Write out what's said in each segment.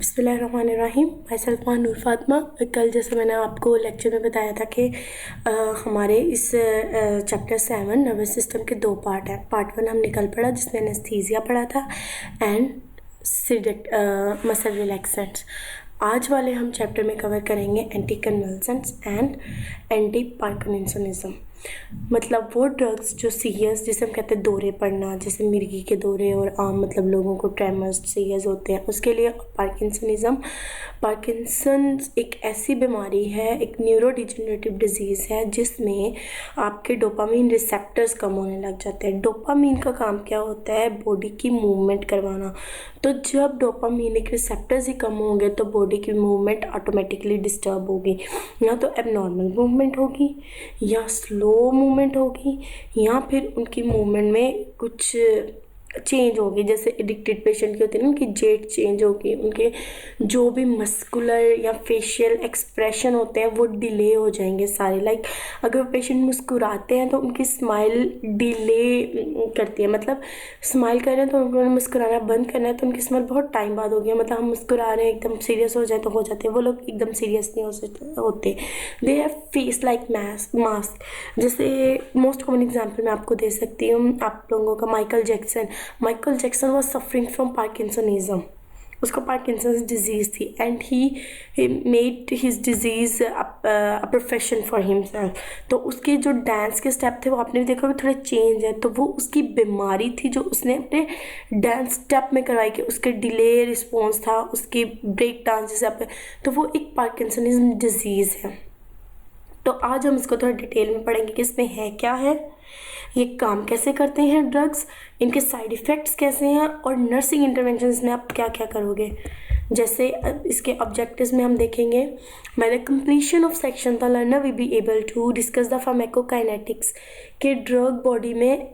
बिस्मिल्लाहिर्रहमानिर्रहीम। मैं सल्मा नूर फातिमा। कल जैसे मैंने आपको लेक्चर में बताया था कि हमारे इस चैप्टर 7 नर्वस सिस्टम के 2 पार्ट हैं। पार्ट 1 हमने कल पढ़ा जिसमें एनेस्थीसिया पढ़ा था एंड मसल रिलैक्सेंट्स। आज वाले हम चैप्टर में कवर करेंगे एंटी कन्वल्सेंट्स एंड एंटी पार्किंसनिज्म। मतलब वो ड्रग्स जो सीरियस, जिसे हम कहते हैं दौरे पड़ना, जैसे मिर्गी के दौरे और आम मतलब लोगों को ट्रेमर्स सीरियस होते हैं, उसके लिए पार्किंसनिज्म। पार्किंसंस एक ऐसी बीमारी है, एक न्यूरोडिजेनरेटिव डिजीज़ है जिसमें आपके डोपामीन रिसेप्टर्स कम होने लग जाते हैं। डोपामीन का काम क्या होता है? बॉडी की मूवमेंट करवाना। तो जब डोपामीनिक रिसेप्टर्स ही कम होंगे तो बॉडी की मूवमेंट ऑटोमेटिकली डिस्टर्ब होगी। या तो एबनॉर्मल मूवमेंट होगी या स्लो मूवमेंट होगी या फिर उनकी मूवमेंट में कुछ चेंज होगी। जैसे एडिक्टेड पेशेंट की होती है ना, उनकी जेट चेंज होगी, उनके जो भी मस्कुलर या फेशियल एक्सप्रेशन होते हैं वो डिले हो जाएंगे सारे। लाइक अगर पेशेंट मुस्कुराते हैं तो उनकी स्माइल डिले करती है। मतलब स्माइल कर रहे हैं तो उन्होंने मुस्कुराना बंद करना है तो उनकी स्माइल बहुत टाइम बाद होगी। मतलब हम मुस्कुरा रहे हैं एकदम सीरियस हो जाए तो हो जाते हैं, वो लोग एकदम सीरियस नहीं होते। They have face like mask. जैसे मोस्ट कॉमन एग्जाम्पल मैं आपको दे सकती हूँ आप लोगों का, Michael Jackson was suffering from parkinsonism. उसको पार्किंसंस डिजीज़ थी and he made his disease a profession for himself. तो उसके जो डांस के स्टेप थे वो आपने भी देखा कि थोड़े चेंज है। तो वो उसकी बीमारी थी जो उसने अपने डांस स्टेप में करवाई कि उसके डिले रिस्पॉन्स था, उसकी ब्रेक डांस जैसे तो वो एक पार्किंसनिज्म डिजीज़ है। तो आज हम इसको थोड़ा डिटेल में पढ़ेंगे कि इसमें है क्या है, ये काम कैसे करते हैं ड्रग्स, इनके साइड इफ़ेक्ट्स कैसे हैं और नर्सिंग इंटरवेंशंस में आप क्या क्या करोगे। जैसे इसके ऑब्जेक्टिव्स में हम देखेंगे, by the completion of section the learner will be able to discuss the pharmacokinetics के ड्रग बॉडी में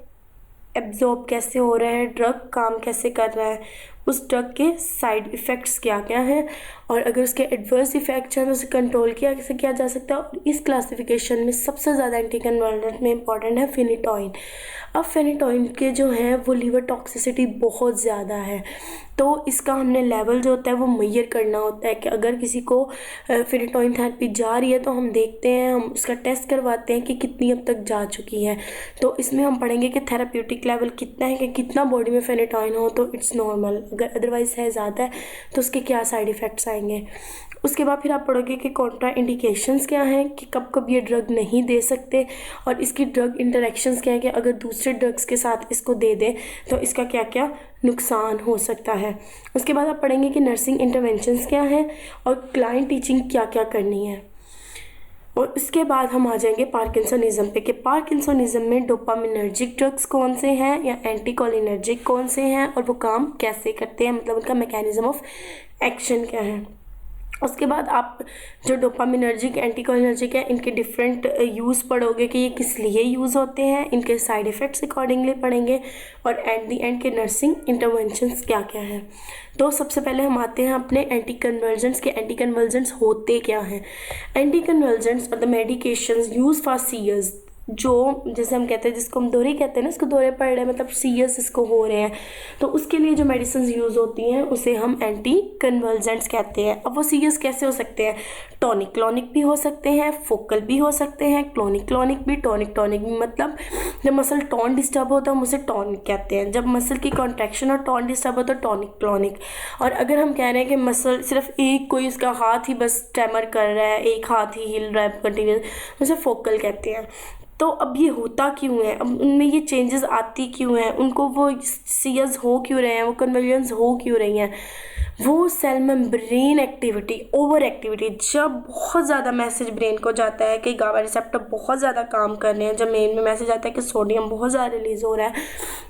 एब्जॉर्ब कैसे हो रहा है, ड्रग काम कैसे कर रहा है, उस ड्रग के साइड इफ़ेक्ट्स क्या क्या हैं और अगर उसके एडवर्स इफ़ेक्ट्स हैं तो उसे कंट्रोल कैसे किया जा सकता है। और इस क्लासिफिकेशन में सबसे ज़्यादा एंटी कन्वर्जेंट में इंपॉर्टेंट है फेनिटोइन। अब फेनिटोइन के जो हैं वो लीवर टॉक्सिसिटी बहुत ज़्यादा है, तो इसका हमने लेवल जो होता है वो मेजर करना होता है कि अगर किसी को फेनिटोइन थेरेपी जा रही है तो हम देखते हैं, हम उसका टेस्ट करवाते हैं कि कितनी अब तक जा चुकी है। तो इसमें हम पढ़ेंगे कि थेराप्यूटिक लेवल कितना है, कि कितना बॉडी में फेनिटोइन हो तो इट्स नॉर्मल, अगर अदरवाइज है ज़्यादा है तो उसके क्या साइड इफ़ेक्ट्स आएंगे। उसके बाद फिर आप पढ़ोगे कि कॉन्ट्रा इंडिकेशंस क्या हैं, कि कब कब ये ड्रग नहीं दे सकते और इसकी ड्रग इंटरेक्शंस क्या है, कि अगर दूसरे ड्रग्स के साथ इसको दे दें तो इसका क्या क्या नुकसान हो सकता है। उसके बाद आप पढ़ेंगे कि नर्सिंग इंटरवेंशंस क्या हैं और क्लाइंट टीचिंग क्या क्या करनी है। और उसके बाद हम आ जाएंगे पार्किंसनिज्म पे कि पार्किंसनिज्म में डोपामिनर्जिक ड्रग्स कौन से हैं या एंटीकोलिनर्जिक कौन से हैं और वो काम कैसे करते हैं, मतलब उनका मैकेनिज्म ऑफ एक्शन क्या है। उसके बाद आप जो डोपामिनर्जिक एंटीकोलिनर्जिक है इनके डिफरेंट यूज़ पढ़ोगे कि ये किस लिए यूज़ होते हैं, इनके साइड इफ़ेक्ट्स अकॉर्डिंगली पढ़ेंगे और एट दी एंड के नर्सिंग इंटरवेंशंस क्या क्या हैं। तो सबसे पहले हम आते हैं अपने एंटी कन्वर्जेंट्स के। एंटी कन्वर्जेंट्स होते क्या हैं? एंटी कन्वर्जेंट्स और the medications use for serious, जो जैसे हम कहते हैं जिसको हम दौरे कहते हैं ना, इसको दौरे पड़ रहे हैं मतलब सीरियस इसको हो रहे हैं, तो उसके लिए जो मेडिसिन यूज़ होती हैं उसे हम एंटी कन्वर्जेंट्स कहते हैं। अब वो सीरियस कैसे हो सकते हैं? टॉनिक क्लॉनिक भी हो सकते हैं, फोकल भी हो सकते हैं, क्लॉनिक भी। टॉनिक भी मतलब जब मसल टॉन डिस्टर्ब होता है हम उसे टॉनिक कहते हैं, जब मसल की कॉन्ट्रैक्शन और टॉन डिस्टर्ब होता है टॉनिक क्लॉनिक। और अगर हम कह रहे हैं कि मसल सिर्फ एक कोई इसका हाथ ही बस ट्रेमर कर रहा है, एक हाथ ही हिल रहा है कंटिन्यूस, उसे फोकल कहते हैं। तो अब ये होता क्यों है, अब उनमें ये चेंजेस आती क्यों हैं, उनको वो सीरियस हो क्यों रहे हैं, वो कन्वर्जेंस हो क्यों रही हैं? वो cell membrane activity, over activity, जब बहुत ज़्यादा मैसेज ब्रेन को जाता है कि गाबा रिसेप्टर बहुत ज़्यादा काम कर रहे हैं, जब ब्रेन में मैसेज आता है कि सोडियम बहुत ज़्यादा रिलीज़ हो रहा है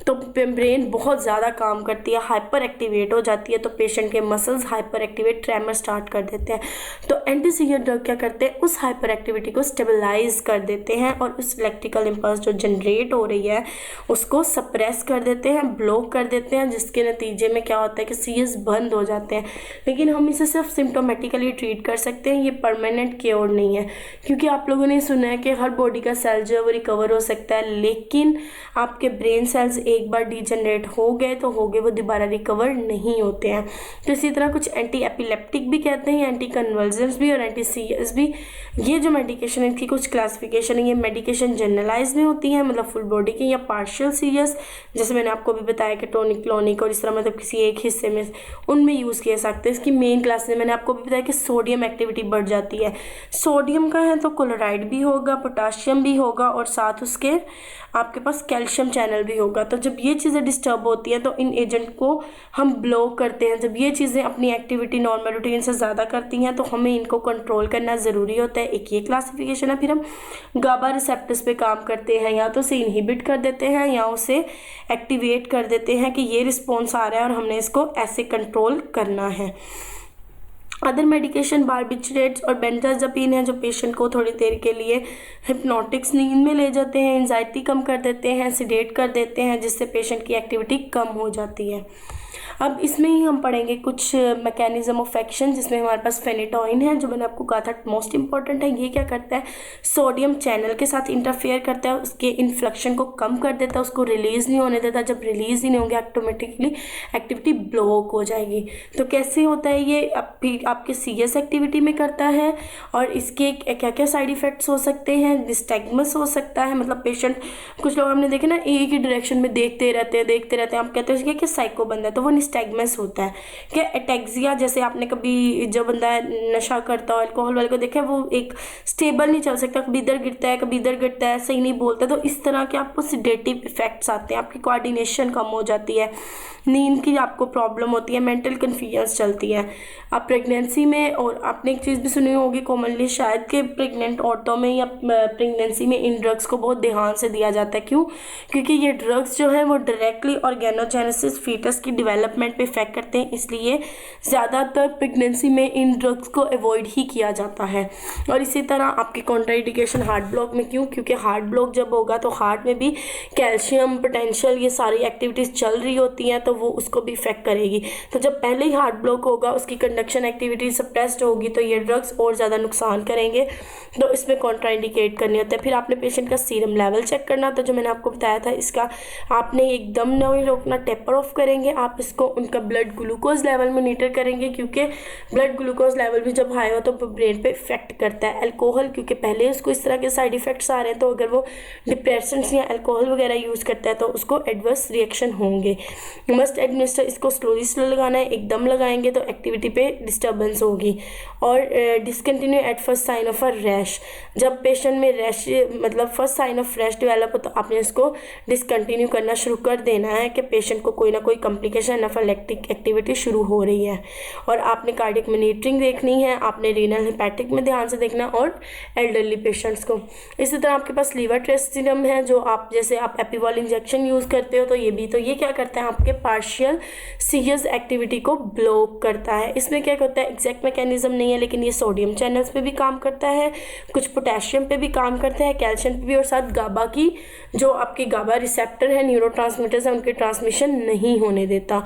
तो ब्रेन बहुत ज़्यादा काम करती है, हाइपर एक्टिवेट हो जाती है, तो पेशेंट के muscles hyper activate, tremor start कर देते हैं। तो एंटी सीरियर ड्रग क्या करते हैं? उस हाइपर एक्टिविटी को स्टेबलाइज कर देते हैं और उस इलेक्ट्रिकल इम्पल्स जो जनरेट हो रही है उसको सप्रेस कर देते हैं, ब्लॉक कर देते हैं, जिसके नतीजे में क्या होता है कि सीरियस बंद हो जाता जाते हैं, लेकिन हम इसे सिर्फ सिम्टोमेटिकली ट्रीट कर सकते हैं, ये परमानेंट क्योर नहीं है। क्योंकि आप लोगों ने सुना है कि हर बॉडी का सेल जो है वो रिकवर हो सकता है, लेकिन आपके ब्रेन सेल्स एक बार डिजनरेट हो गए तो हो गए, वो दोबारा रिकवर नहीं होते हैं। तो इसी तरह कुछ एंटी एपिलेप्टिक भी कहते हैं, एंटी कन्वर्जेंस भी और एंटी सीएस भी। ये जो मेडिकेशन है इनकी कुछ क्लासिफिकेशन है। ये मेडिकेशन जनरलाइज में होती है, मतलब फुल बॉडी की, या पार्शियल सीरियस, जैसे मैंने आपको भी बताया कि टोनिक क्लोनिक और इस तरह, मतलब किसी एक हिस्से में उनमें यूज़ किए सकते हैं। इसकी मेन क्लास में मैंने आपको भी बताया कि सोडियम एक्टिविटी बढ़ जाती है। सोडियम का है तो क्लोराइड भी होगा, पोटाशियम भी होगा और साथ उसके आपके पास कैल्शियम चैनल भी होगा। तो जब ये चीज़ें डिस्टर्ब होती हैं तो इन एजेंट को हम ब्लॉक करते हैं। जब ये चीज़ें अपनी एक्टिविटी नॉर्मल रूटीन से ज़्यादा करती हैं तो हमें इनको कंट्रोल करना ज़रूरी होता है। एक ये क्लासिफिकेशन है। फिर हम गाबा रिसेप्टर्स पे काम करते हैं, या तो उसे इनहिबिट कर देते हैं या उसे एक्टिवेट कर देते हैं कि ये रिस्पॉन्स आ रहा है और हमने इसको ऐसे कंट्रोल करना है। अदर मेडिकेशन बारबिचरेट्स और बेंजाज़ापीन है, जो पेशेंट को थोड़ी देर के लिए हिप्नोटिक्स नींद में ले जाते हैं, एंजाइटी कम कर देते हैं, सिडेट कर देते हैं, जिससे पेशेंट की एक्टिविटी कम हो जाती है। अब इसमें ही हम पढ़ेंगे कुछ मैकेनिज्म ऑफ एक्शन, जिसमें हमारे पास फेनिटोइन है, जो मैंने आपको कहा था मोस्ट इंपॉर्टेंट है। ये क्या करता है, सोडियम चैनल के साथ इंटरफेयर करता है, उसके इन्फ्लक्शन को कम कर देता है, उसको रिलीज़ नहीं होने देता। जब रिलीज़ ही नहीं होंगे ऑटोमेटिकली एक्टिविटी ब्लॉक हो जाएगी। तो कैसे होता है ये, आपके सीएस एक्टिविटी में करता है। और इसके क्या क्या साइड इफ़ेक्ट्स हो सकते हैं, निस्टैग्मस हो सकता है, मतलब पेशेंट, कुछ लोग हमने देखे ना एक ही डायरेक्शन में देखते रहते हैं, आप कहते हैं कि साइको बंदा है, तो वो निस्टैग्मस होता है। क्या एटेक्सिया, जैसे आपने कभी जो बंदा नशा करता हो, अल्कोहल वाले को देखा है, वो एक स्टेबल नहीं चल सकता, कभी इधर गिरता है कभी इधर गिरता है, सही नहीं बोलता। तो इस तरह के आपको सिडेटिव इफेक्ट्स आते हैं, आपकी कोऑर्डिनेशन कम हो जाती है, नींद की आपको प्रॉब्लम होती है, मेंटल कन्फ्यूजन चलती है। आप प्रेगनेंसी में, और आपने एक चीज़ भी सुनी होगी कॉमनली शायद, कि प्रेग्नेंट औरतों में या प्रेगनेंसी में इन ड्रग्स को बहुत ध्यान से दिया जाता है। क्यों? क्योंकि ये ड्रग्स जो है वो डायरेक्टली ऑर्गेनोजेनेसिस फीटस की डेवलपमेंट पे इफेक्ट करते हैं, इसलिए ज़्यादातर प्रेगनेंसी में इन ड्रग्स को अवॉइड ही किया जाता है। और इसी तरह आपकी कॉन्ट्राइंडिकेशन हार्ट ब्लॉक में। क्यों? क्योंकि हार्ट ब्लॉक जब होगा तो हार्ट में भी कैल्शियम, पोटेंशियल, ये सारी एक्टिविटीज़ चल रही होती हैं, तो वो उसको भी इफेक्ट करेगी। तो जब पहले ही हार्ट ब्लॉक होगा, उसकी कंडक्शन एक्टिविटी सप्रेस्ड होगी, तो ये ड्रग्स और ज़्यादा नुकसान करेंगे, तो इसमें कॉन्ट्राइंडिकेट करनी होता है। फिर आपने पेशेंट का सीरम लेवल चेक करना, तो जो मैंने आपको बताया था, इसका आपने एकदम नहीं रोकना, टेपर ऑफ करेंगे आप इसको, उनका ब्लड ग्लूकोज लेवल मॉनिटर करेंगे, क्योंकि ब्लड ग्लूकोज लेवल भी जब हाई हो तो ब्रेन पे इफेक्ट करता है। अल्कोहल, क्योंकि पहले उसको इस तरह के साइड इफेक्ट्स आ रहे हैं, तो अगर वो डिप्रेशेंट्स या अल्कोहल वगैरह यूज़ करता है तो उसको एडवर्स रिएक्शन होंगे। मस्ट एडमिनिस्टर, इसको स्लो लगाना है, एकदम लगाएंगे तो एक्टिविटी पे डिस्टर्बेंस होगी। और discontinue at first sign of a rash, जब पेशेंट में रैश, मतलब first sign of rash develop हो तो आपने इसको डिसकंटिन्यू करना शुरू कर देना है कि पेशेंट को कोई ना कोई कॉम्प्लिकेशन एनाफिलेक्टिक एक्टिविटी शुरू हो रही है। और आपने कार्डियक मॉनिटरिंग देखनी है, आपने रीनल हेपेटिक में ध्यान से देखना, और एल्डरली पेशेंट्स को। इसी तरह आपके पास लीवर टेस्ट सीरम है, जो आप जैसे आप एपिवॉल इंजेक्शन यूज़ करते हो, तो ये क्या करता है, आपके पार्शियल सीएस एक्टिविटी को ब्लॉक करता है। इसमें क्या होता है, एग्जैक्ट मैकेनिज्म नहीं है, लेकिन ये सोडियम चैनल्स पे भी काम करता है, कुछ पोटेशियम पे भी काम करता है, कैल्शियम पे भी, और साथ गाबा की, जो आपकी गाबा रिसेप्टर है, न्यूरोट्रांसमीटर्स है, उनकी ट्रांसमिशन नहीं होने देता।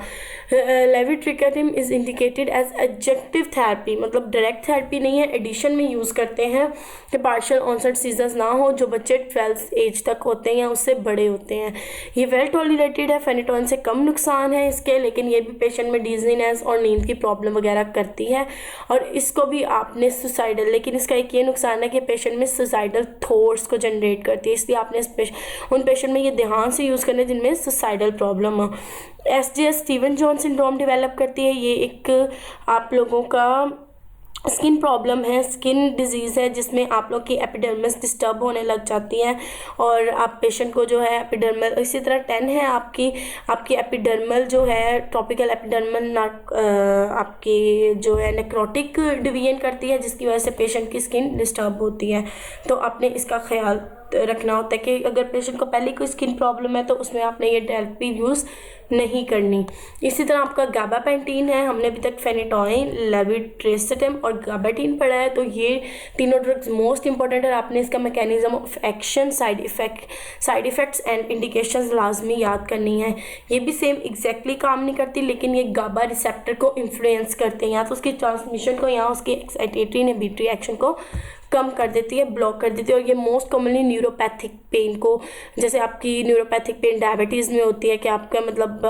लेविट्रिकेटिम इज इंडिकेटेड एज एडजक्टिव थेरेपी, मतलब डायरेक्ट थेरेपी नहीं है, एडिशन में यूज़ करते हैं कि पार्शियल ऑनसेट सीजर्स ना हो, जो बच्चे 12 एज तक होते हैं या उससे बड़े होते हैं। ये वेल टॉलरेटेड है, फेनिटोइन से कम नुकसान है इसके, लेकिन ये भी पेशेंट में डिजीनेस और नींद की प्रॉब्लम वगैरह करती है। और इसको भी आपने सुसाइडल, लेकिन इसका एक ये नुकसान है कि पेशेंट में सुसाइडल थॉट्स को जनरेट करती है, इसलिए आपने उन पेशेंट में ये ध्यान से यूज़ करना जिनमें सुसाइडल प्रॉब्लम हो। SGS Steven John syndrome develop करती है, ये एक आप लोगों का स्किन प्रॉब्लम है, स्किन डिजीज़ है, जिसमें आप लोग की एपिडर्मिस डिस्टर्ब होने लग जाती है, और आप पेशेंट को जो है एपिडर्मल, इसी तरह 10 है आपकी एपिडर्मल जो है, ट्रॉपिकल एपिडर्मल आपकी जो है नेक्रोटिक डिवीजन करती है, जिसकी वजह से पेशेंट की स्किन डिस्टर्ब होती है। तो आपने इसका ख्याल रखना होता है कि अगर पेशेंट को पहले कोई स्किन प्रॉब्लम है तो उसमें आपने ये डेल्पिन यूज़ नहीं करनी। इसी तरह आपका गाबापेंटीन है, हमने अभी तक फेनेटोइन, लेविट्रेसेटम और गाबाटीन पढ़ा है, तो ये तीनों ड्रग्स मोस्ट इंपॉर्टेंट है। आपने इसका mechanism of action, side effects and indications लाजमी याद करनी है। ये भी सेम एग्जैक्टली काम नहीं करती, लेकिन ये गाबा रिसेप्टर को इन्फ्लुएंस करते हैं, या तो उसकी ट्रांसमिशन को या उसकी एक्साइटेटरी इनहिबिटरी एक्शन को कम कर देती है, ब्लॉक कर देती है। और ये मोस्ट कॉमनली न्यूरोपैथिक पेन को, जैसे आपकी न्यूरोपैथिक पेन डायबिटीज़ में होती है कि आपका मतलब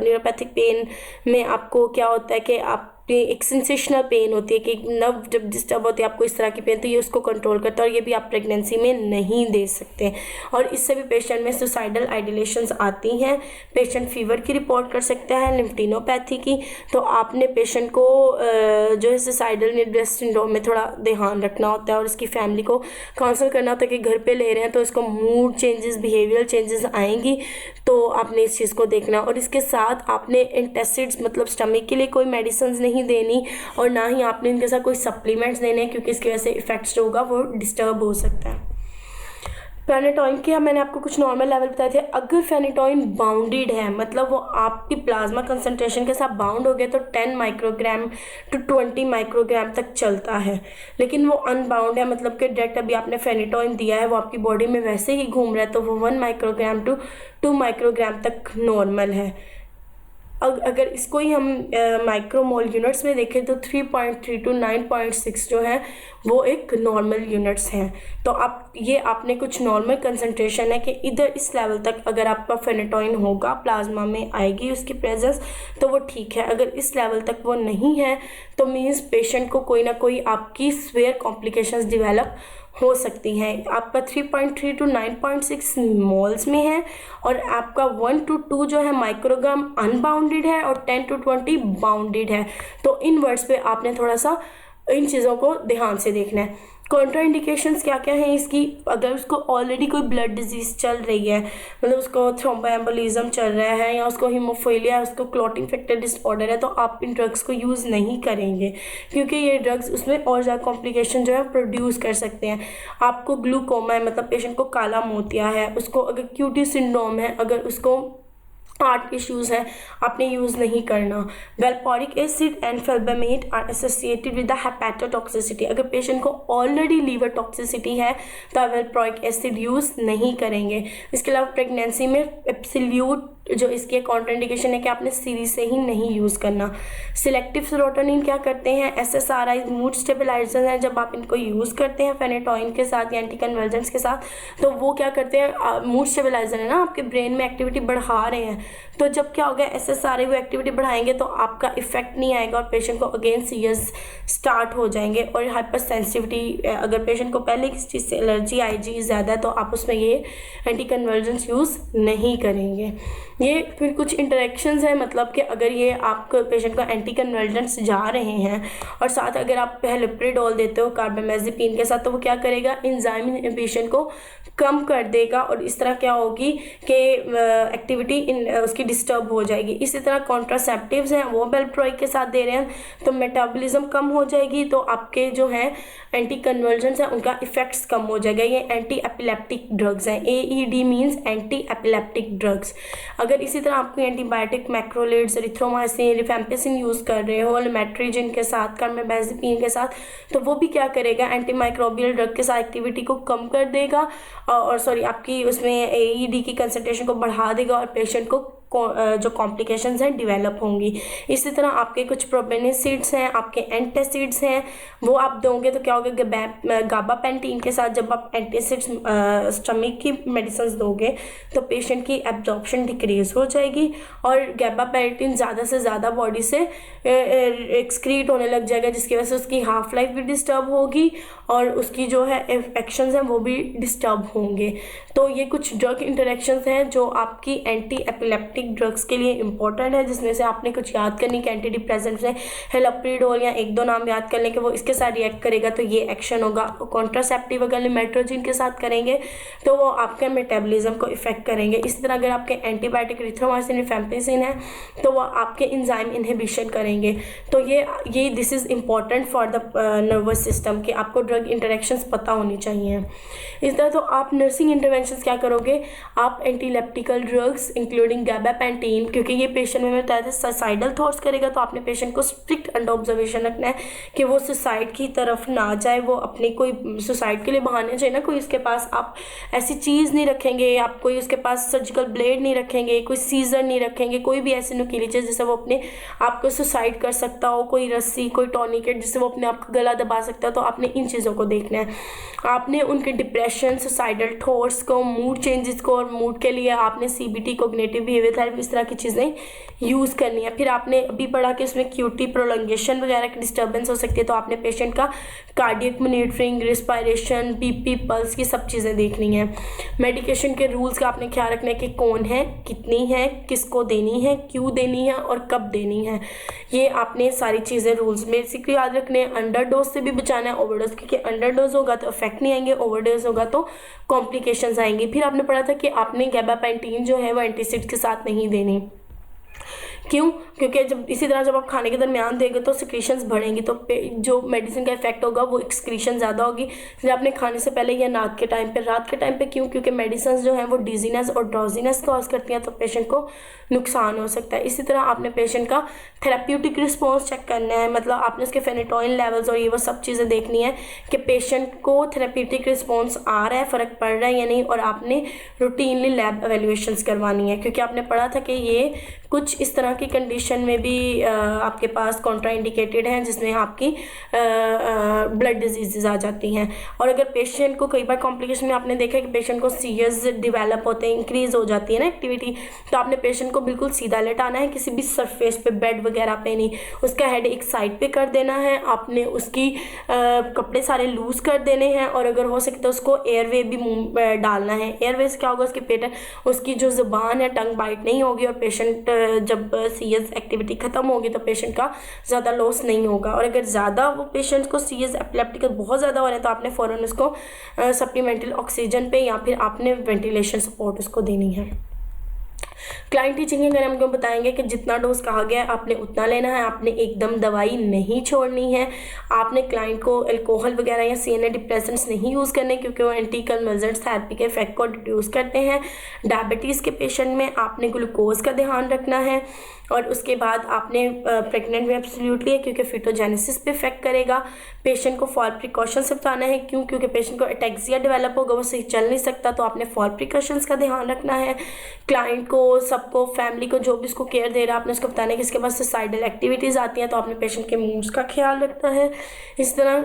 न्यूरोपैथिक पेन में आपको क्या होता है कि आप एक सेंसेशनल पेन होती है कि नर्व जब डिस्टर्ब होती है आपको इस तरह की पेन, तो ये उसको कंट्रोल करता है, और ये भी आप प्रेगनेंसी में नहीं दे सकते। और इससे भी पेशेंट में सुसाइडल आइडिलेशंस आती हैं। पेशेंट फीवर की रिपोर्ट कर सकता है, लिम्फेडिनोपैथी की। तो आपने पेशेंट को जो है सुसाइडल न्यूरोसिस सिंड्रोम में थोड़ा ध्यान रखना होता है, और उसकी फैमिली को काउंसल करना होता है कि घर पे ले रहे हैं तो इसको मूड चेंजेस, बिहेवियरल चेंजेस आएंगी, तो आपने इस चीज़ को देखना। और इसके साथ आपने एंटासिड्स मतलब स्टमक के लिए कोई मेडिसिन नहीं देनी, और ना ही आपने इनके साथ कोई सप्लीमेंट्स देने, क्योंकि इसकी वजह से इफेक्ट्स जो होगा वो डिस्टर्ब हो सकता है। फेनेटोइन के मैंने आपको कुछ नॉर्मल लेवल बताए थे। अगर फेनेटोइन बाउंडेड है, मतलब वो आपकी प्लाज्मा कंसंट्रेशन के साथ बाउंड हो गया, तो 10 माइक्रोग्राम टू 20 माइक्रोग्राम तक चलता है। लेकिन वो अनबाउंड है, मतलब कि डायरेक्ट अभी आपने फेनेटोइन दिया है, वो आपकी बॉडी में वैसे ही घूम रहा है, तो वो 1 माइक्रोग्राम टू 2 माइक्रोग्राम तक नॉर्मल है। अगर इसको ही हम माइक्रोमोल यूनिट्स में देखें तो 3.3 टू 9.6 जो है वो एक नॉर्मल यूनिट्स हैं। तो आप ये आपने कुछ नॉर्मल कंसंट्रेशन है कि इधर इस लेवल तक अगर आपका फेनेटोइन होगा, प्लाज्मा में आएगी उसकी प्रेजेंस, तो वो ठीक है। अगर इस लेवल तक वो नहीं है तो मीन्स पेशेंट को कोई ना कोई आपकी सीवियर कॉम्प्लिकेशंस डेवलप हो सकती हैं। आपका 3.3 टू 9.6 मोल्स में है, और आपका 1 टू 2 जो है माइक्रोग्राम अनबाउंडेड है, और 10 टू 20 बाउंडेड है। तो इन वर्ड्स पे आपने थोड़ा सा इन चीज़ों को ध्यान से देखना है। कॉन्ट्रा इंडिकेशंस क्या क्या हैं इसकी? अगर उसको ऑलरेडी कोई ब्लड डिजीज़ चल रही है, मतलब उसको थ्रोम्बोएम्बोलिज्म चल रहा है, या उसको हीमोफीलिया, उसको क्लॉटिंग फैक्टर डिसऑर्डर है, तो आप इन ड्रग्स को यूज़ नहीं करेंगे, क्योंकि ये ड्रग्स उसमें और ज़्यादा कॉम्प्लिकेशन जो है प्रोड्यूस कर सकते हैं। आपको ग्लूकोमा है, मतलब पेशेंट को काला मोतिया है, उसको अगर क्यूटी सिंड्रोम है, अगर उसको हार्ट इश्यूज है, आपने यूज़ नहीं करना। Valproic acid and felbamate are associated with the hepatotoxicity. अगर पेशेंट को ऑलरेडी लीवर टॉक्सिसिटी है तो आप वेलपोरिक एसिड यूज़ नहीं करेंगे। इसके अलावा प्रेगनेंसी में एब्सोल्यूट जो इसकी कॉन्ट्राइंडिकेशन है कि आपने सीरीज से ही नहीं यूज़ करना। सिलेक्टिव सेरोटोनिन क्या करते हैं? एसएसआरआई मूड स्टेबलाइजर हैं। जब आप इनको यूज़ करते हैं फेनेटोइन के साथ या एंटी कन्वर्जेंट्स के साथ, तो वो क्या करते हैं, मूड स्टेबलाइजर है ना, आपके ब्रेन में एक्टिविटी बढ़ा रहे हैं। तो जब क्या होगा, एसएसआरआई वो एक्टिविटी बढ़ाएंगे तो आपका इफेक्ट नहीं आएगा, और पेशेंट को अगेन सीरियस स्टार्ट हो जाएंगे। और हाइपर सेंसिटिविटी, अगर पेशेंट को पहले किसी चीज़ से एलर्जी आईजी ज़्यादा है, तो आप उसमें ये एंटी कन्वर्जेंट्स यूज़ नहीं करेंगे। ये फिर कुछ इंटरेक्शंस हैं, मतलब कि अगर ये आपको पेशेंट को एंटी कन्वर्जेंट्स जा रहे हैं, और साथ अगर आप हेलिप्रिडोल देते हो कार्बामेज़ेपिन के साथ, तो वो क्या करेगा, एंजाइम इनहिबिशन को कम कर देगा, और इस तरह क्या होगी कि एक्टिविटी उसकी डिस्टर्ब हो जाएगी। इसी तरह कॉन्ट्रासेप्टिव्स हैं, वो वेलप्रोइक के साथ दे रहे हैं, तो मेटाबॉलिज्म कम हो जाएगी, तो आपके जो हैं एंटी कन्वर्जेंट्स हैं उनका इफेक्ट्स कम हो जाएगा। ये एंटी एपिलेप्टिक ड्रग्स हैं। AED means anti epileptic drugs. अगर इसी तरह आपको एंटीबायोटिक मैक्रोलिड्स, एरिथ्रोमाइसिन, रिफेम्पिसिन यूज़ कर रहे हो लैमेट्रिजिन के साथ, कार्बामेज़ेपिन के साथ, तो वो भी क्या करेगा, एंटीमाइक्रोबियल ड्रग के साथ एक्टिविटी को कम कर देगा, और आपकी उसमें AED की कंसंट्रेशन को बढ़ा देगा, और पेशेंट को जो कॉम्प्लिकेशंस हैं डेवलप होंगी। इसी तरह आपके कुछ प्रोबेनिसिड्स हैं, आपके एंटासिड्स हैं, वो आप दोगे तो क्या होगा, गाबापेंटीन के साथ जब आप एंटासिड्स स्टमक की मेडिसिन दोगे तो पेशेंट की एब्जॉर्प्शन डिक्रीज हो जाएगी, और गाबापेंटीन ज़्यादा से ज़्यादा बॉडी से एक्सक्रीट होने लग जाएगा, जिसकी वजह से उसकी हाफ लाइफ भी डिस्टर्ब होगी, और उसकी जो है एक्शंस हैं वो भी डिस्टर्ब होंगे। तो ये कुछ ड्रग इंटरेक्शंस हैं जो आपकी एंटी एपिलेप्टिक पार्किंसोनिक ड्रग्स के लिए इंपॉर्टेंट है, जिसमें से आपने कुछ याद करनी कि एंटी डिप्रेसेंट्स है हेलोप्रिडोल, या एक दो नाम याद कर लें कि वो इसके साथ रिएक्ट करेगा तो ये एक्शन होगा। कॉन्ट्रासेप्टिव अगर मेट्रोजिन के साथ करेंगे तो वो आपके मेटाबॉलिज्म को इफेक्ट करेंगे। इसी तरह अगर आपके एंटीबायोटिक रिथ्रोमाइसिन रिफेम्पिसिन है तो वो आपके इंजाइम इनहिबिशन करेंगे। तो ये this is important for the nervous system कि आपको ड्रग इंटरेक्शंस पता होनी चाहिए। इस तरह तो आप नर्सिंग इंटरवेंशंस क्या करोगे, आप एंटीलेप्टिकल ड्रग्स इंक्लूडिंग गैबापेंटीन, क्योंकि ये पेशेंट में बताया था सुसाइडल थॉट्स करेगा, तो आपने पेशेंट को स्ट्रिक्ट अंडर ऑब्जर्वेशन रखना है कि वो सुसाइड की तरफ ना जाए, वो अपनी कोई सुसाइड के लिए बहाने चाहिए ना कोई उसके पास, आप ऐसी चीज़ नहीं रखेंगे, आप कोई उसके पास सर्जिकल ब्लेड नहीं रखेंगे, कोई सीजर नहीं रखेंगे, कोई भी ऐसी नुकीली चीज़ जिससे वो अपने आप को सुसाइड कर सकता हो, कोई रस्सी, कोई टॉर्निकेट जिससे वो अपने आप का गला दबा सकता है। तो आपने इन चीज़ों को देखना है। आपने उनके डिप्रेशन, सुसाइडल थॉट्स को, मूड चेंजेस को, और मूड के लिए आपने CBT, कोग्निटिव बिहेवियर थेरेपी, इस तरह की चीज़ें यूज़ करनी है। फिर आपने अभी पढ़ा कि उसमें QT प्रोलंगेशन वगैरह की डिस्टर्बेंस हो सकती है, तो आपने पेशेंट का cardiac monitoring, respiration, BP, pulse की सब चीज़ें देखनी है। मेडिकेशन के रूल्स का आपने ख्याल रखना है कि कौन है, कितनी है, किसको देनी है, क्यों देनी है और कब देनी है। ये आपने सारी चीज़ें रूल्स बेसिकली याद रखने हैं। अंडर डोज से भी बचाना है, ओवरडोज, क्योंकि अंडर डोज होगा तो इफेक्ट नहीं आएंगे, ओवरडोज होगा तो कॉम्प्लिकेशंस आएंगी। फिर आपने पढ़ा था कि आपने गैबापेंटीन जो है वो एंटीसिड्स के साथ नहीं देनी। क्यों? क्योंकि जब इसी तरह जब आप खाने के दरमियान देंगे तो सिक्रीशंस बढ़ेंगी, तो जो मेडिसिन का इफेक्ट होगा वो एक्सक्रीशन ज़्यादा होगी। जब आपने खाने से पहले या रात के टाइम पे क्यों? क्योंकि मेडिसिन जो हैं वो डिजीनेस और ड्राउजीनेस कॉज करती हैं, तो पेशेंट को नुकसान हो सकता है। इसी तरह आपने पेशेंट का थेराप्यूटिक रिस्पॉन्स चेक करना है, मतलब आपने उसके फेनेटोइन लेवल्स और ये वो सब चीज़ें देखनी है कि पेशेंट को थेराप्यूटिक रिस्पॉन्स आ रहा है, फ़र्क पड़ रहा है या नहीं, और आपने रूटीनली लैब एवेल्यूएशंस करवानी है, क्योंकि आपने पढ़ा था कि ये कुछ इस तरह की कंडीशन में भी आपके पास कॉन्ट्रा इंडिकेटेड हैं जिसमें आपकी ब्लड डिजीज़ आ जाती हैं। और अगर पेशेंट को कई बार कॉम्प्लिकेशन में आपने देखा है कि पेशेंट को सीरियस डेवलप होते हैं, इंक्रीज़ हो जाती है ना एक्टिविटी, तो आपने पेशेंट को बिल्कुल सीधा लेटाना है, किसी भी सरफेस पे, बेड वगैरह पे नहीं। उसका हेड एक साइड पे कर देना है, आपने उसकी कपड़े सारे लूज़ कर देने हैं, और अगर हो सके तो उसको एयरवे भी मुंह डालना है। एयरवे से क्या होगा, उसके पेट उसकी जो ज़ुबान है टंग बाइट नहीं होगी, और पेशेंट जब सीरियस एक्टिविटी ख़त्म होगी तो पेशेंट का ज़्यादा लॉस नहीं होगा। और अगर ज़्यादा वो पेशेंट को सीरियस एपिलेप्टिक बहुत ज़्यादा हो रहे हैं तो आपने फ़ौरन उसको सप्लीमेंटल ऑक्सीजन पे या फिर आपने वेंटिलेशन सपोर्ट उसको देनी है। क्लाइंट टीचिंग अगर हम बताएंगे कि जितना डोज कहा गया है आपने उतना लेना है, आपने एकदम दवाई नहीं छोड़नी है, आपने क्लाइंट को अल्कोहल वगैरह या CNA डिप्रेसेंट्स नहीं यूज़ करने क्योंकि वो एंटी कन्वल्सेंट्स थेरेपी के इफेक्ट को रिड्यूस करते हैं। डायबिटीज़ के पेशेंट में आपने ग्लूकोज का ध्यान रखना है, और उसके बाद आपने प्रेग्नेंट में एब्सोल्युटली है क्योंकि फिटोजेनेसिस पे इफेक्ट करेगा। पेशेंट को फॉल प्रिकॉशन से बताना है, क्यों? क्योंकि पेशेंट को अटैक्सिया डेवलप होगा, वो सही चल नहीं सकता, तो आपने फॉल प्रिकॉशंस का ध्यान रखना है। क्लाइंट को, सबको, फैमिली को, जो भी उसको केयर दे रहा है, आपने उसको बताना है कि इसके पास सुसाइडल एक्टिविटीज़ आती हैं, तो आपने पेशेंट के मूड्स का ख्याल रखना है। इस तरह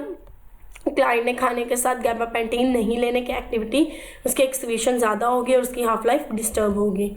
क्लाइंट ने खाने के साथ गैबापेंटीन नहीं लेने की एक्टिविटी, उसकी एक्सक्रीशन ज़्यादा होगी और उसकी हाफ लाइफ डिस्टर्ब होगी।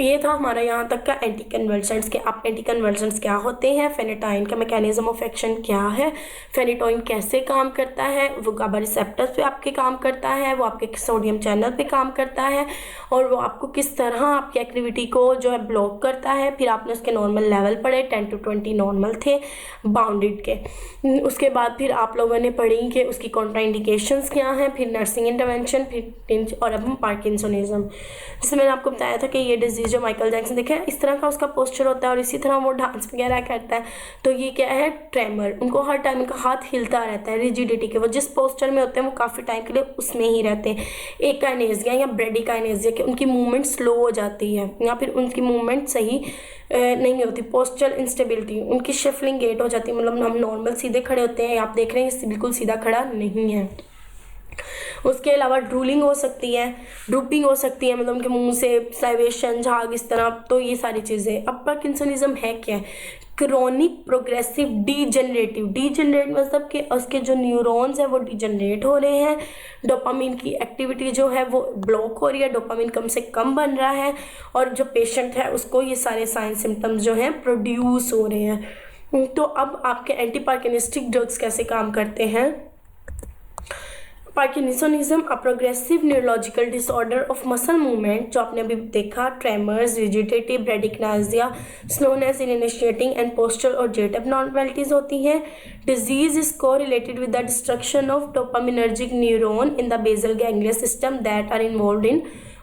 ये था हमारा यहाँ तक का एंटी कन्वल्सेंट्स के। आप एंटी कन्वल्सेंट्स क्या होते हैं, फेनेटाइन का मैकेनिज्म ऑफ एक्शन क्या है, फेनेटोइन कैसे काम करता है, वो गाबा रिसेप्टर्स पे आपके काम करता है, वो आपके सोडियम चैनल पे काम करता है, और वो आपको किस तरह आपकी एक्टिविटी को जो है ब्लॉक करता है। फिर आपने उसके नॉर्मल लेवल पढ़े, 10 to 20 नॉर्मल थे बाउंडेड के। उसके बाद फिर आप लोगों ने पढ़ी कि उसकी कॉन्ट्राइंडिकेशंस क्या हैं, फिर नर्सिंग इंटरवेंशन, फिर और अब हम पार्किंसोनिज्म, जिसमें मैंने आपको बताया था कि ये डिजीज़ जो माइकल जैक्सन देखा है इस तरह का उसका पोस्चर होता है, और इसी तरह वो डांस वगैरह करता है, तो ये क्या है, ट्रेमर। उनको हर टाइम उनका हाथ हिलता रहता है, रिजिडिटी के, वो जिस पोस्चर में होते हैं वो काफ़ी टाइम के लिए उसमें ही रहते हैं। एक काइनेसिया या ब्रेडिकाइनेसिया कि उनकी मूवमेंट स्लो हो जाती है या फिर उनकी मूवमेंट सही नहीं होती, पोस्चर इंस्टेबिलिटी, उनकी शिफ्लिंग गेट हो जाती है, मतलब हम नॉर्मल सीधे खड़े होते हैं, आप देख रहे हैं बिल्कुल सीधा खड़ा नहीं है। उसके अलावा ड्रूलिंग हो सकती है, ड्रूपिंग हो सकती है, मतलब उनके मुंह से साइवेशन, झाग, इस तरह, तो ये सारी चीज़ें। अब पार्किंसनिज्म है क्या है, क्रोनिक प्रोग्रेसिव डीजनरेटिव, डीजनरेट मतलब कि उसके जो न्यूरॉन्स हैं वो डीजनरेट हो रहे हैं, डोपामिन की एक्टिविटी जो है वो ब्लॉक हो रही है, डोपामिन कम से कम बन रहा है, और जो पेशेंट है उसको ये सारे साइन सिम्टम्स जो हैं प्रोड्यूस हो रहे हैं। तो अब आपके एंटी पार्किनिस्टिक ड्रग्स कैसे काम करते हैं, parkinsonism a progressive neurological disorder of muscle movement, जो आपने अभी देखा, tremors, vegetative bradykinesia, slowness in initiating and posture और जेट एबनॉर्मलिटीज होती हैं। Disease is correlated with the destruction of dopaminergic neuron in the basal ganglia system that are involved in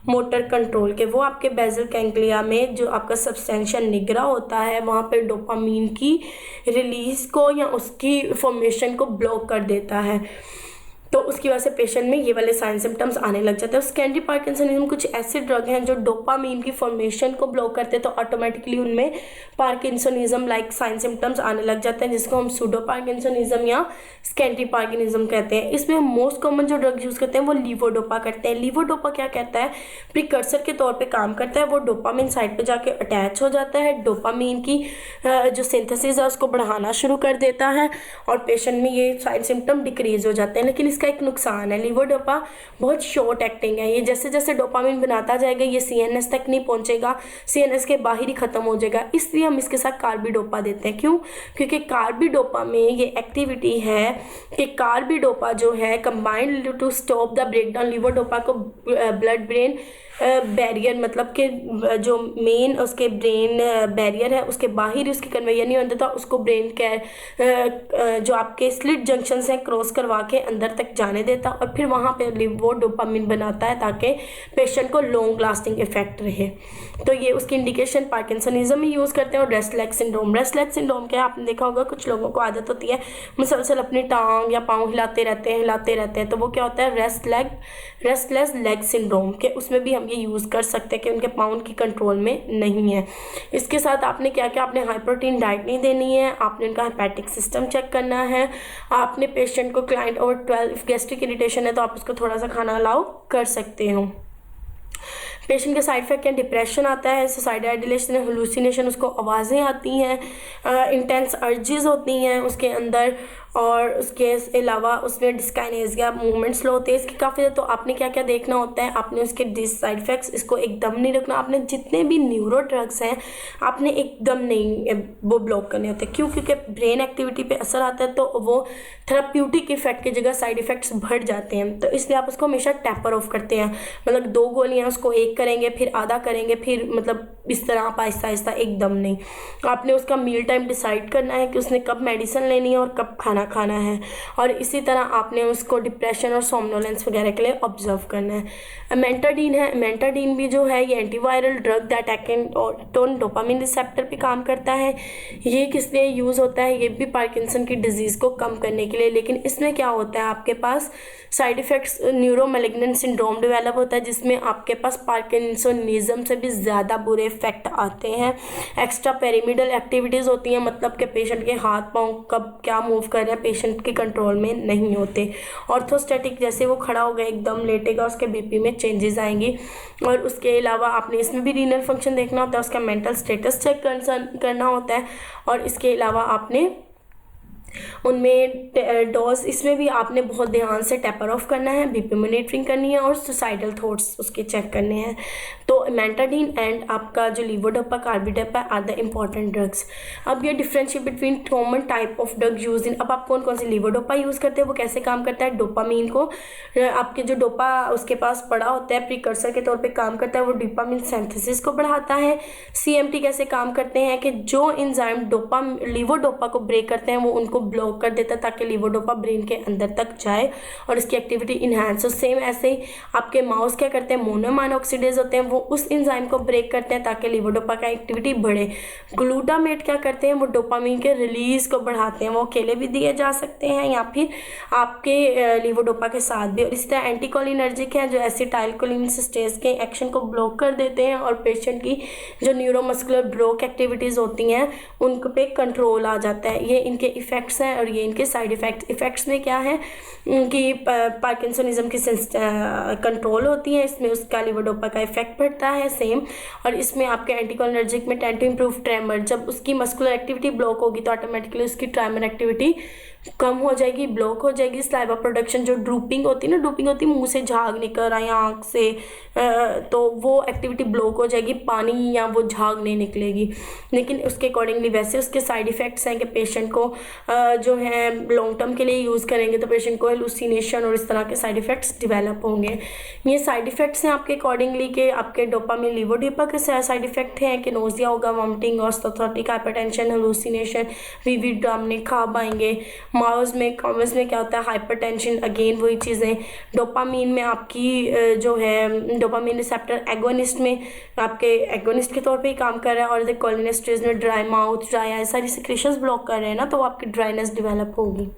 motor control के। वो आपके बेसल गैंग्लिया में जो आपका substantial निगरा होता है वहाँ पे डोपामीन की रिलीज को या उसकी फॉर्मेशन को ब्लॉक कर देता है, तो उसकी वजह से पेशेंट में ये वाले साइन सिम्टम्स आने लग जाते हैं। सेकेंडरी पार्किंसनिज्म कुछ ऐसे ड्रग हैं जो डोपामीन की फॉर्मेशन को ब्लॉक करते हैं, तो ऑटोमेटिकली उनमें पार्किंसनिज्म लाइक साइन सिम्टम्स आने लग जाते हैं, जिसको हम सूडो पार्किंसनिज्म या सेकेंडरी पार्किंसनिज्म कहते हैं। इसमें मोस्ट कॉमन जो ड्रग यूज़ करते हैं वो लीवोडोपा करते हैं। लीवोडोपा क्या कहता है, प्रिकर्सर के तौर पर काम करता है। वो डोपामीन साइड पर जाके अटैच हो जाता है, डोपामीन की जो सिंथेसिस है उसको बढ़ाना शुरू कर देता है और पेशेंट में ये साइन सिम्टम डिक्रीज हो जाते हैं। लेकिन इसका एक नुकसान है, लीवोडोपा बहुत शॉर्ट एक्टिंग है। ये जैसे जैसे डोपामिन बनाता जाएगा ये सीएनएस तक नहीं पहुंचेगा, सीएनएस के बाहर ही खत्म हो जाएगा। इसलिए हम इसके साथ कार्बिडोपा देते हैं। क्यों? क्योंकि कार्बिडोपा में ये एक्टिविटी है कि कार्बिडोपा जो है combined to stop the breakdown levodopa को ब्लड ब्रेन बैरियर, मतलब कि जो मेन उसके ब्रेन बैरियर है उसके बाहर उसकी कन्वेयर नहीं होता था, उसको ब्रेन के जो आपके स्लिट जंक्शन हैं क्रॉस करवा के अंदर तक जाने देता और फिर वहाँ पे वो डोपामिन बनाता है ताकि पेशेंट को लॉन्ग लास्टिंग इफेक्ट रहे। तो ये उसकी इंडिकेशन पार्किंसनिज्म में यूज़ करते हैं। और रेस्टलेग सिंड्रोम, रेस्टलेग सिंड्रोम क्या आपने देखा होगा, कुछ लोगों को आदत होती है मुसलसल अपनी टांग या पाँव हिलाते रहते हैं, तो वो क्या होता है, रेस्टलेस लेग सिंड्रोम के। उसमें भी हम ये यूज़ कर सकते हैं कि उनके पाँव की कंट्रोल में नहीं है। इसके साथ आपने क्या क्या, आपने हाई प्रोटीन डाइट नहीं देनी है, आपने उनका हेपेटिक सिस्टम चेक करना है, आपने पेशेंट को क्लाइंट ओवर 12 गैस्ट्रिक इरिटेशन है तो आप उसको थोड़ा सा खाना अलाउ कर सकते हो। पेशेंट के साइड इफेक्ट क्या, डिप्रेशन आता है, सुसाइडल आइडियलेशन, हेलुसिनेशन, उसको आवाज़ें आती हैं, इंटेंस अर्जेस होती हैं उसके अंदर, और उसके अलावा उसमें डिस्काइनेसिया, मूवमेंट स्लो होते हैं इसकी काफ़ी। तो आपने क्या क्या देखना होता है, आपने उसके साइड इफेक्ट्स इसको एकदम नहीं रखना। आपने जितने भी न्यूरो ड्रग्स हैं आपने एकदम नहीं वो ब्लॉक करने होते। क्यों? क्योंकि ब्रेन एक्टिविटी पे असर आता है तो वो थेराप्यूटिक इफेक्ट की जगह साइड इफेक्ट्स बढ़ जाते हैं, तो इसलिए आप उसको हमेशा टैपर ऑफ करते हैं। मतलब 2 गोलियाँ उसको एक करेंगे फिर आधा करेंगे, फिर मतलब इस तरह आप आहिस्ता आहिस्ता, एकदम नहीं। आपने उसका मील टाइम डिसाइड करना है कि उसने कब मेडिसिन लेनी है और कब खाना है, और इसी तरह आपने उसको डिप्रेशन और सोमनोलेंस वगैरह के लिए ऑब्जर्व करना है। मेंटाडीन है, मेंटाडीन भी जो है ये antiviral drug that acting dopamine receptor पे काम करता है। ये किस लिए यूज़ होता है, ये भी पार्किंसन की डिजीज़ को कम करने के लिए। लेकिन इसमें क्या होता है, आपके पास साइड इफ़ेक्ट्स, न्यूरोमैलिग्नेंट सिंड्रोम डेवलप होता है जिसमें आपके पास पार्किंसनिज्म से भी ज़्यादा बुरे इफेक्ट आते हैं। एक्स्ट्रा पेरिमिडल एक्टिविटीज़ होती हैं, मतलब कि पेशेंट के हाथ पाँव कब क्या मूव कर रहे हैं पेशेंट के कंट्रोल में नहीं होते। ऑर्थोस्टैटिक, जैसे वो खड़ा होगा एकदम लेटेगा उसके बीपी में चेंजेस आएंगी। और उसके अलावा आपने इसमें भी रीनल फंक्शन देखना होता है, उसका मेंटल स्टेटस चेक करना होता है। और इसके अलावा आपने उनमें डोज, इसमें भी आपने बहुत ध्यान से टैपर ऑफ करना है, बीपी मॉनिटरिंग करनी है और सुसाइडल थॉट्स उसके चेक करने हैं। तो मेंटाडीन एंड आपका जो levodopa, carbidopa are the important drugs. अब ये differentiate between common type of drug use in, अब आप कौन कौन सी लीवोडोपा यूज़ करते हैं, वो कैसे काम करता है। डोपामीन को, आपके जो डोपा उसके पास पड़ा होता है प्रिकर्सर के तौर पे काम करता है, वो डोपामीन सिंथेसिस को बढ़ाता है। सीएमटी कैसे काम करते हैं कि जो एंजाइम लीवोडोपा को ब्रेक करते हैं वो उनको ब्लॉक कर देता है ताकि लीवोडोपा ब्रेन के अंदर तक जाए और इसकी एक्टिविटी इन्हांस हो। सेम ऐसे ही आपके माउस क्या करते हैं, मोनोमाइन ऑक्सीडेज होते हैं, वो उस एंजाइम को ब्रेक करते हैं ताकि लीवोडोपा का एक्टिविटी बढ़े। ग्लूटामेट क्या करते हैं, वो डोपामीन के रिलीज को बढ़ाते हैं, वो अकेले भी दिए जा सकते हैं या फिर आपके लीवोडोपा के साथ भी। और इसी तरह एंटीकोलिनर्जिक है जो एसिटाइलकोलिन सिस्टेज के एक्शन को ब्लॉक कर देते हैं और पेशेंट की जो न्यूरोमस्कुलर ब्लॉक एक्टिविटीज़ होती हैं उन पे कंट्रोल आ जाता है। ये इनके इफ़ेक्ट्स हैं और ये इनके साइड इफ़ेक्ट्स में क्या है कि पार्किंसनिज्म की कंट्रोल होती है, इसमें उसका लीवोडोपा का इफेक्ट बढ़ता है सेम। और इसमें आपके एंटीकोलिनर्जिक में टेंड टू इम्प्रूव ट्रेमर, जब उसकी मस्कुलर एक्टिविटी ब्लॉक होगी तो ऑटोमेटिकली उसकी ट्रेमर एक्टिविटी कम हो जाएगी, ब्लॉक हो जाएगी। सलाइवा प्रोडक्शन जो ड्रूपिंग होती है ना, ड्रूपिंग होती है मुंह से झाग निकल आए आँख से, तो वो एक्टिविटी ब्लॉक हो जाएगी, पानी या वो झाग नहीं निकलेगी। लेकिन उसके अकॉर्डिंगली वैसे उसके साइड इफ़ेक्ट्स हैं कि पेशेंट को जो है लॉन्ग टर्म के लिए यूज़ करेंगे तो पेशेंट को हेलुसिनेशन और इस तरह के साइड इफ़ेक्ट्स डेवलप होंगे। ये साइड इफ़ेक्ट्स हैं आपके अकॉर्डिंगली कि आपके डोपामिन लीवोडोपा के साइड इफ़ेक्ट हैं कि नोजिया होगा, vomiting, orthotic hypertension, hallucination, vivid आपने खाब आएंगे। माउस में कॉमर्स में क्या होता है, हाइपरटेंशन, अगेन वही चीज़ें। डोपामीन में आपकी जो है डोपामीन रिसेप्टर एगोनिस्ट में आपके एगोनिस्ट के तौर पे ही काम कर रहा है, और कोलिनेस्ट्रेज में ड्राई माउथ, ड्राई आई, सारी सिक्रेशंस ब्लॉक कर रहे हैं ना, तो आपकी ड्राइनेस डेवलप होगी।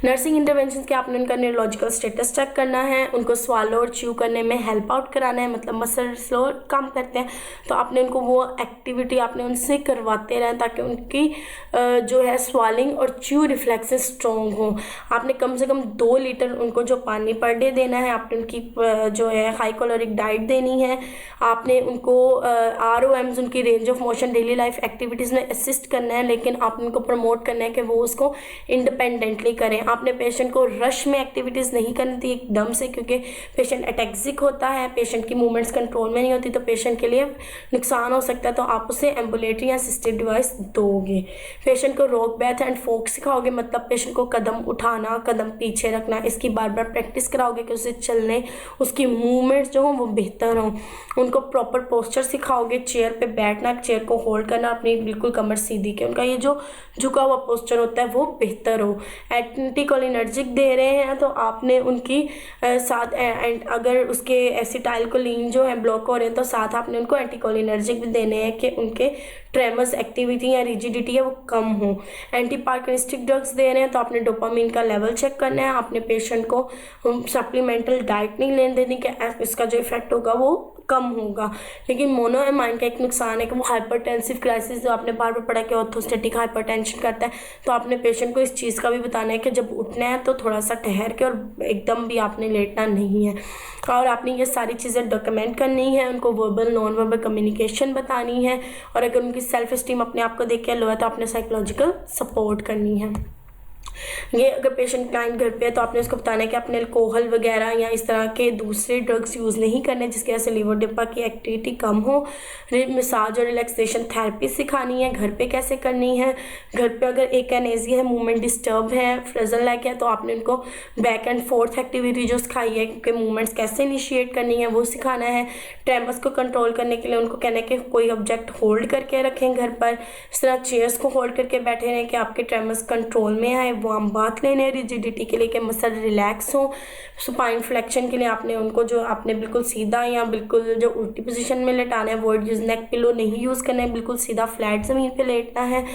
नर्सिंग इंटरवेंशन के आपने उनका न्यूरोलॉजिकल स्टेटस चेक करना है, उनको स्वालो और च्यू करने में हेल्प आउट कराना है, मतलब मसल स्लो काम करते हैं तो आपने उनको वो एक्टिविटी आपने उनसे करवाते रहें ताकि उनकी जो है स्वालिंग और च्यू रिफ्लेक्सेस स्ट्रॉन्ग हो। आपने कम से कम 2 लीटर उनको जो पानी पर डे देना है, आपने उनकी जो है हाई कैलोरिक डाइट देनी है, आपने उनको ROMs उनकी range of motion daily life activities में असिस्ट करना है, लेकिन आपने उनको प्रमोट करना है कि वो उसको इंडिपेंडेंटली करें। आपने पेशेंट को रश में एक्टिविटीज़ नहीं करनी थी एकदम से, क्योंकि पेशेंट अटैक्सिक होता है, पेशेंट की मूवमेंट्स कंट्रोल में नहीं होती तो पेशेंट के लिए नुकसान हो सकता है, तो आप उसे एम्बुलेटरी या असिस्टेड डिवाइस दोगे। पेशेंट को रॉक बैथ एंड फोक सिखाओगे, मतलब पेशेंट को कदम उठाना, कदम पीछे रखना, इसकी बार बार प्रैक्टिस कराओगे कि उसे चलने, उसकी मूवमेंट्स जो हों वो बेहतर हों। उनको प्रॉपर पोस्चर सिखाओगे, चेयर पे बैठना, चेयर को होल्ड करना, अपनी बिल्कुल कमर सीधी के उनका ये जो झुका हुआ पोस्चर होता है वो बेहतर हो। एंटीकोलिनर्जिक दे रहे हैं तो आपने उनकी साथ अगर उसके एसिटाइलकोलिन जो है ब्लॉक हो रहे हैं तो साथ आपने उनको एंटीकोलिनर्जिक भी देने हैं कि उनके ट्रेमर्स एक्टिविटी या रिजिडिटी है वो कम हो। एंटी पार्किंस्टिक ड्रग्स दे रहे हैं तो आपने डोपामिन का लेवल चेक करना है, आपने पेशेंट को सप्लीमेंटल डाइट नहीं लेने देनी कि इसका जो इफेक्ट होगा वो कम होगा। लेकिन मोनोएमाइन का एक नुकसान है कि वो हाइपरटेंसिव क्राइसिस जो आपने बार बार पढ़ा कि ऑर्थोस्टेटिक हाइपरटेंशन करता है, तो आपने पेशेंट को इस चीज़ का भी बताना है कि जब उठना है तो थोड़ा सा ठहर के और एकदम भी आपने लेटना नहीं है। और आपने ये सारी चीज़ें डॉक्यूमेंट करनी है, उनको वर्बल नॉन वर्बल कम्युनिकेशन बतानी है, और अगर उनकी सेल्फ एस्टीम अपने आप को देख के लो है तो आपने साइकोलॉजिकल सपोर्ट करनी है। ये अगर पेशेंट क्लाइंट घर पे है तो आपने उसको बताना है कि अपने अल्कोहल वगैरह या इस तरह के दूसरे ड्रग्स यूज़ नहीं करने जिसकी वजह से लीवोडोपा की एक्टिविटी कम हो। मसाज और रिलैक्सेशन थेरेपी सिखानी है, घर पे कैसे करनी है। घर पे अगर एकानेसिया है, मूवमेंट डिस्टर्ब है, फ्रेजल लैक है, तो आपने उनको बैक एंड फोर्थ एक्टिविटी जो सिखाई है क्योंकि मूवमेंट्स कैसे इनिशिएट करनी है वो सिखाना है। ट्रेमर्स को कंट्रोल करने के लिए उनको कहना है कि कोई ऑब्जेक्ट होल्ड करके रखें घर पर, इस तरह चेयर्स को होल्ड करके बैठे रहें कि आपके ट्रेमर्स कंट्रोल में आए। वार्म बात लेने रिजिडिटी के लिए कि मसल रिलैक्स हो। सुपाइन फ्लेक्शन के लिए आपने उनको जो आपने बिल्कुल सीधा या बिल्कुल जो उल्टी पोजीशन में लेटाना है, अवॉइड यूज नेक पिलो नहीं यूज़ करना है, बिल्कुल सीधा फ्लैट ज़मीन पे लेटना है।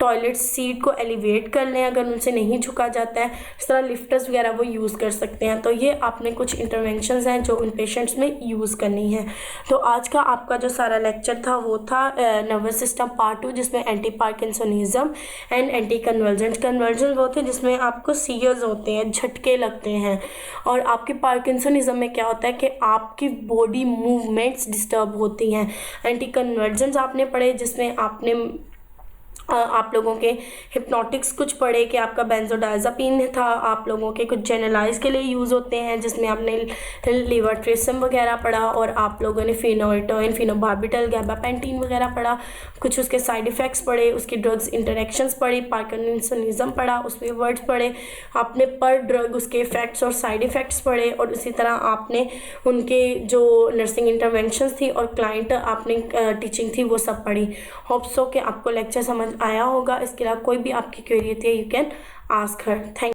टॉयलेट सीट को एलिवेट कर लें अगर उनसे नहीं झुका जाता है, इस तरह लिफ्टर्स वगैरह वो यूज़ कर सकते हैं। तो ये आपने कुछ इंटरवेंशंस हैं जो उन पेशेंट्स में यूज़ करनी है। तो आज का आपका जो सारा लेक्चर था वो था नर्वस सिस्टम पार्ट 2, जिसमें anti parkinsonism and anti convergent. Convergent वो थे जिसमें आपको सीयर्स होते हैं, झटके लगते हैं, और आपके पार्किंसोनिज्म में क्या होता है कि आपकी बॉडी मूवमेंट्स डिस्टर्ब होती हैं। एंटी कन्वर्जेंस आपने पढ़े जिसमें आपने आप लोगों के हिप्नोटिक्स कुछ पढ़े कि आपका बेंजोडाइजापीन था, आप लोगों के कुछ जेनरलाइज के लिए यूज़ होते हैं जिसमें आपने लेवोट्रेसम वगैरह पढ़ा, और आप लोगों ने फिनोएटोइन, फिनोबार्बिटल, गैबापेंटीन वगैरह पढ़ा, कुछ उसके साइड इफ़ेक्ट्स पढ़े, उसकी ड्रग्स इंटरेक्शंस पढ़ी, पार्किंसोनिज्म पढ़ा, उसमें वर्ड्स पढ़े, आपने पर ड्रग उसके इफ़ेक्ट्स और साइड इफ़ेक्ट्स पढ़े, और इसी तरह आपने उनके जो नर्सिंग इंटरवेंशंस थी और क्लाइंट आपने टीचिंग थी वो सब पढ़ी। होप सो कि आपको लेक्चर समझ आया होगा। इसके अलावा कोई भी आपकी क्वेरी थी you can ask her. Thank